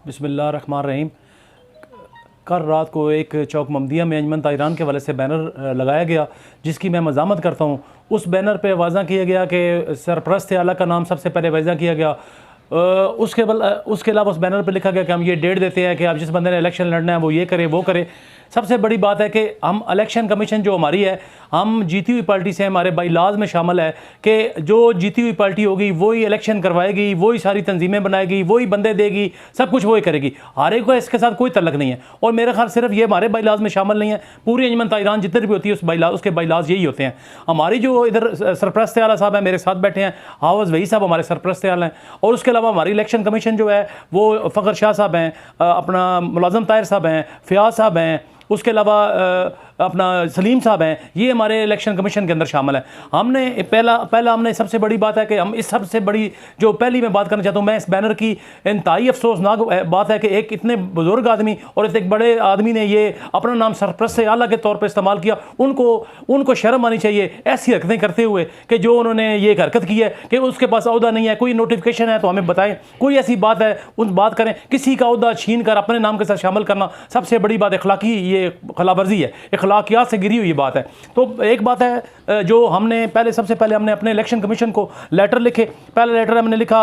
बिस्मिल्लाहिर्रहमानिर्रहीम। कल रात को एक चौक ममदिया में अंजमन ताजरन के हवाले से बैनर लगाया गया जिसकी मैं मज़ामत करता हूँ। उस बैनर पे वाज़ा किया गया कि सरपरस्त आला का नाम सबसे पहले वाज़ा किया गया। उसके अलावा उस बैनर पे लिखा गया कि हम ये डेट देते हैं कि आप जिस बंदे ने इलेक्शन लड़ना है वो ये करे वो करे। सबसे बड़ी बात है कि हम इलेक्शन कमीशन जो हमारी है, हम जीती हुई पार्टी से हमारे बाईलाज में शामिल है कि जो जीती हुई पार्टी होगी वही इलेक्शन करवाएगी, वही सारी तंजीमें बनाएगी, वही बंदे देगी, सब कुछ वही करेगी। हारे को इसके साथ कोई तल्लक नहीं है। और मेरे ख्याल सिर्फ ये हमारे बाईलाज में शामिल नहीं है, पूरी अंजमन ताजरान जितनी भी होती है उसके बाईलाज यही होते हैं। हमारी जो इधर सरपरस्त आला साहब हैं मेरे साथ बैठे हैं, हावज वही साहब हमारे सरपरस्त आला हैं। और उसके अलावा हमारी इलेक्शन कमीशन जो है वो फ़खर शाह साहब हैं, अपना मुलाज़म ताहिर साहब हैं, फ़याज़ साहब हैं, उसके अलावा अपना सलीम साहब हैं, ये हमारे इलेक्शन कमीशन के अंदर शामिल है। हमने पहला हमने सबसे बड़ी बात है कि हम इस सबसे बड़ी जो पहली मैं बात करना चाहता हूँ, मैं इस बैनर की इंतहाई अफसोसनाक बात है कि एक इतने बुज़ुर्ग आदमी और एक बड़े आदमी ने ये अपना नाम सरपरस्त आला के तौर पर इस्तेमाल किया। उनको शर्म आनी चाहिए ऐसी हरकतें करते हुए कि जो उन्होंने ये हरकत की है कि उसके पास अहदा नहीं है, कोई नोटिफिकेशन है तो हमें बताएं, कोई ऐसी बात है उन बात करें। किसी का अहदा छीन कर अपने नाम के साथ शामिल करना सबसे बड़ी बात अखलाकी ये खिलाफवर्जी है, अखलाकियात से गिरी हुई बात है। तो एक बात है जो हमने सबसे पहले हमने अपने इलेक्शन कमीशन को लेटर लिखे। पहला लेटर हमने लिखा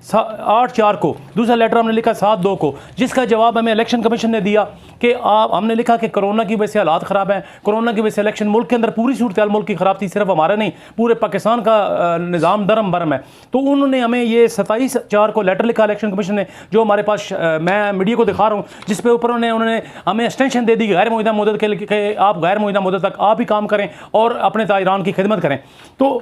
8/4 को, दूसरा लेटर हमने लिखा 7/2 को, जिसका जवाब हमें इलेक्शन कमीशन ने दिया कि हमने लिखा कि कोरोना की वजह से हालात ख़राब हैं, कोरोना की वजह से इलेक्शन मुल्क के अंदर पूरी सूरत मुल्क की ख़राब थी, सिर्फ हमारा नहीं पूरे पाकिस्तान का निज़ाम दरम बरम है। तो उन्होंने हमें ये 27/4 को लेटर लिखा इलेक्शन कमीशन ने, जो हमारे पास मैं मीडिया को दिखा रहा हूँ, जिस पे ऊपर उन्होंने हमें एक्सटेंशन दे दी गैर मुअय्यदा मुद्दत के लिए, आप गैर मुअय्यदा मुद्दत तक आप ही काम करें और अपने ताजरान की खिदमत करें। तो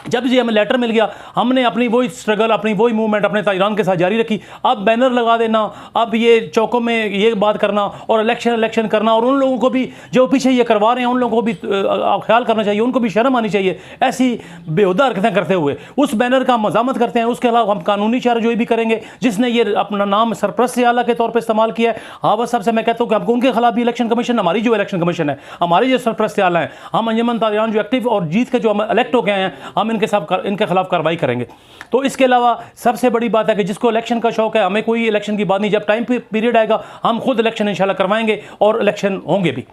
जब ये हमें लेटर मिल गया, हमने अपनी वही स्ट्रगल, अपनी वही मूवमेंट अपने ताजरान के साथ जारी रखी। अब बैनर लगा देना, अब ये चौकों में ये बात करना और इलेक्शन करना, और उन लोगों को भी जो पीछे ये करवा रहे हैं उन लोगों को भी ख्याल करना चाहिए, उनको भी शर्म आनी चाहिए ऐसी बेहुदा हरकतें करते हुए। उस बैनर का मज़ामत करते हैं। उसके अलावा हम कानूनी चाराजोई भी करेंगे जिसने ये अपना नाम सरपरस्त आला के तौर पर इस्तेमाल किया है। हाँ बस सबसे मैं कहता हूँ कि हमको उनके खिलाफ भी इलेक्शन कमीशन, हमारी जो इलेक्शन कमीशन है, हमारे जो सरपरस्त आला है, हम अंजमन ताजरान जो एक्टिव और जीत के जो हम इलेक्ट हो गए हैं, हम इनके खिलाफ कार्रवाई करेंगे। तो इसके अलावा सबसे बड़ी बात है कि जिसको इलेक्शन का शौक है, हमें कोई इलेक्शन की बात नहीं, जब टाइम पीरियड आएगा हम खुद इलेक्शन इंशाल्लाह करवाएंगे और इलेक्शन होंगे भी।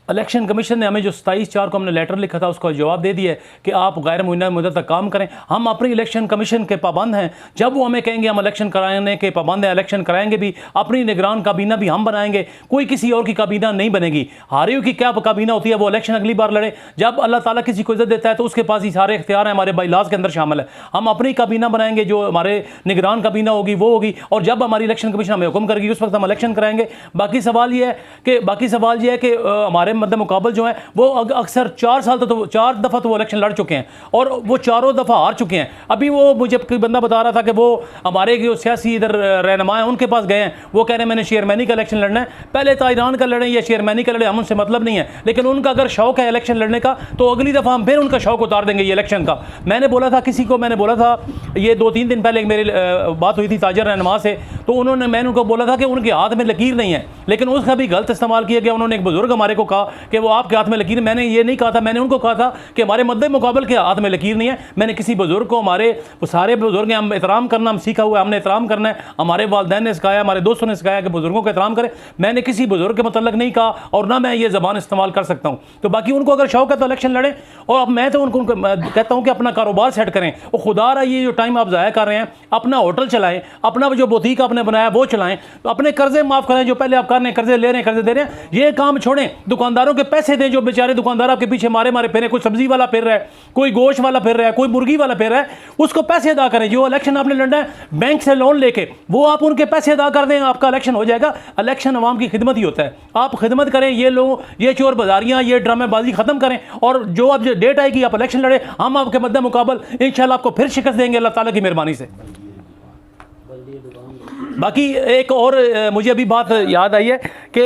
इलेक्शन कमीशन ने हमें जो 27/4 को हमने लेटर लिखा था उसका जवाब दे दिया है कि आप गैर मुअय्यदा मुद्दत तक काम करें। हम अपनी इलेक्शन कमीशन के पाबंद हैं। जब वो हमें कहेंगे हम इलेक्शन कराने के पाबंद हैं, इलेक्शन कराएंगे भी, अपनी निगरान काबीना भी हम बनाएंगे, कोई किसी और की काबीना नहीं बनेगी। हारियों की क्या काबीना होती है, वो इलेक्शन अगली बार लड़े। जब अल्लाह ताला किसी को इज्जत देता है तो उसके पास ही सारे इख्तियार हैं, हमारे बाईलाज के अंदर शामिल है। हम अपनी काबीना बनाएंगे, जो हमारे निगरान काबीना होगी वो होगी, और जब हमारी इलेक्शन कमीशन हमें हुक्म करेगी उस वक्त हम इलेक्शन कराएंगे। बाकी सवाल ये है कि हमारे मद्दे मुकाबल जो है वो अक्सर 4 साल तो 4 दफ़ा तो वो इलेक्शन लड़ चुके हैं और वो चारों दफ़ा हार चुके हैं। अभी वो मुझे कोई बंदा बता रहा था कि वो हमारे जो सियासी इधर रहनुमा हैं उनके पास गए हैं, वो कह रहे हैं मैंने चेयरमैनी का इलेक्शन लड़ना है। पहले ताजरान का लड़ें या चेयरमैनी का लड़ें, हम उनसे मतलब नहीं है, लेकिन उनका अगर शौक है इलेक्शन लड़ने का तो अगली दफ़ा हम फिर उनका शौक उतार देंगे ये इलेक्शन का। मैंने बोला था ये 2-3 दिन पहले मेरी बात हुई थी ताजर रहनुमा से, तो मैंने उनको बोला था कि उनके हाथ में लकीर नहीं है, लेकिन उसका भी गलत इस्तेमाल किया गया। उन्होंने एक बुजुर्ग हमारे को कहा कि वो आपके हाथ में लकीर, मैंने ये नहीं कहा था, मैंने उनको कहा था कि हमारे मद्दे मुकाबल के हाथ में लकीर नहीं है। मैंने किसी बुजुर्ग को, हमारे सारे बुजुर्ग हैं, हम एहतराम करना हम सीखा हुआ है, हमने एहतराम करना है, हमारे वालिदैन ने सिखाया, हमारे दोस्तों ने सिखाया कि बुजुर्गों को एहतराम करें। मैंने किसी बुजुर्ग के मतलब नहीं कहा और ना मैं ये ज़बान इस्तेमाल कर सकता हूँ। तो बाकी उनको अगर शौक है तो इलेक्शन लड़ें, और अब मैं तो उनको कहता हूँ कि अपना कारोबार सेट करें। और खुदा रहा ये जो टाइम आप ज़ाया कर रहे हैं, अपना होटल चलाएं, अपना जो बुटीक आपने बनाया वो चलाएं, तो अपने कर्जे माफ़ करें जो पहले आप कर रहे हैं, कर्जे ले रहे हैं, कर्जे दे रहे हैं, ये काम छोड़ें। दुकानदारों के पैसे दें, जो बेचारे दुकानदार आपके पीछे मारे फिर रहे, कोई सब्जी वाला फिर रहा है, कोई गोश्त वाला फिर रहा है, कोई मुर्गी वाला फिर रहा है, उसको पैसे अदा करें। जो इलेक्शन आपने लड़ना है बैंक से लोन लेके, वो आप उनके पैसे अदा कर दें, आपका इलेक्शन हो जाएगा। इलेक्शन अवाम की खिदमत ही होता है, आप खिदमत करें। ये चोर बाजारियां, ये ड्रामेबाजी खत्म करें, और जो अब डेट आएगी आप इलेक्शन लड़े, हम आपके मद्दे मुकाबल इंशाल्लाह आपको फिर शिकस्त देंगे अल्लाह ताला की मेहरबानी से। बाकी एक और मुझे अभी बात याद आई है कि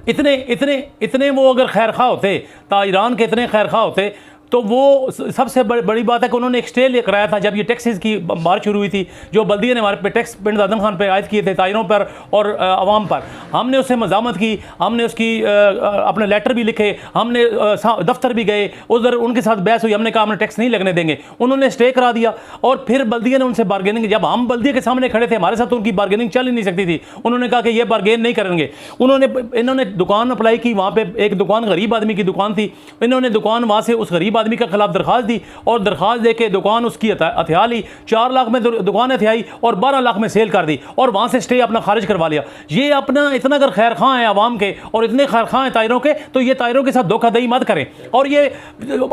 इतने वो अगर खैर खा होते, ताजरान के इतने खैर खा होते, तो वो सबसे बड़ी बात है कि उन्होंने एक स्टे कराया था जब ये टैक्सेस की बात शुरू हुई थी, जो बल्दिया ने हमारे पे टैक्स पनडदन खान पे आयद किए थे ताजरों पर और आवाम पर। हमने उससे मज़ामत की, हमने उसकी अपने लेटर भी लिखे, हमने दफ्तर भी गए, उधर उनके साथ बहस हुई, हमने कहा हमने टैक्स नहीं लगने देंगे, उन्होंने स्टे करा दिया। और फिर बल्दिया ने उनसे बार्गेनिंग, जब हम बल्दिया के सामने खड़े थे हमारे साथ तो उनकी बार्गेनिंग चल ही नहीं सकती थी, उन्होंने कहा कि ये बार्गेन नहीं करेंगे। इन्होंने दुकान अप्लाई की, वहाँ पे एक दुकान गरीब आदमी की दुकान थी, इन्होंने दुकान वहाँ से उस गरीब आदमी के खिलाफ दरख्वास्त दी और दरख्वास्त दे के दुकान उसकी हथिया ली, 4 लाख में दुकान हथियाई और 12 लाख में सेल कर दी और वहाँ से स्टे अपना खारिज करवा लिया। ये अपना इतना अगर खैर खां है आवाम के और इतने खैर खां हैं ताजरों के, तो ये ताजरों के साथ धोखाधड़ी मत करें। और ये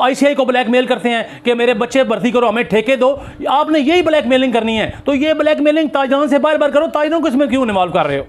ICI को ब्लैकमेल करते हैं कि मेरे बच्चे भर्ती करो, हमें ठेके दो, आपने यही ब्लैकमेलिंग करनी है, तो ये ब्लैकमेलिंग ताजरान से बार बार करो, ताजरों को इसमें क्यों इन्वॉल्व कर रहे हो?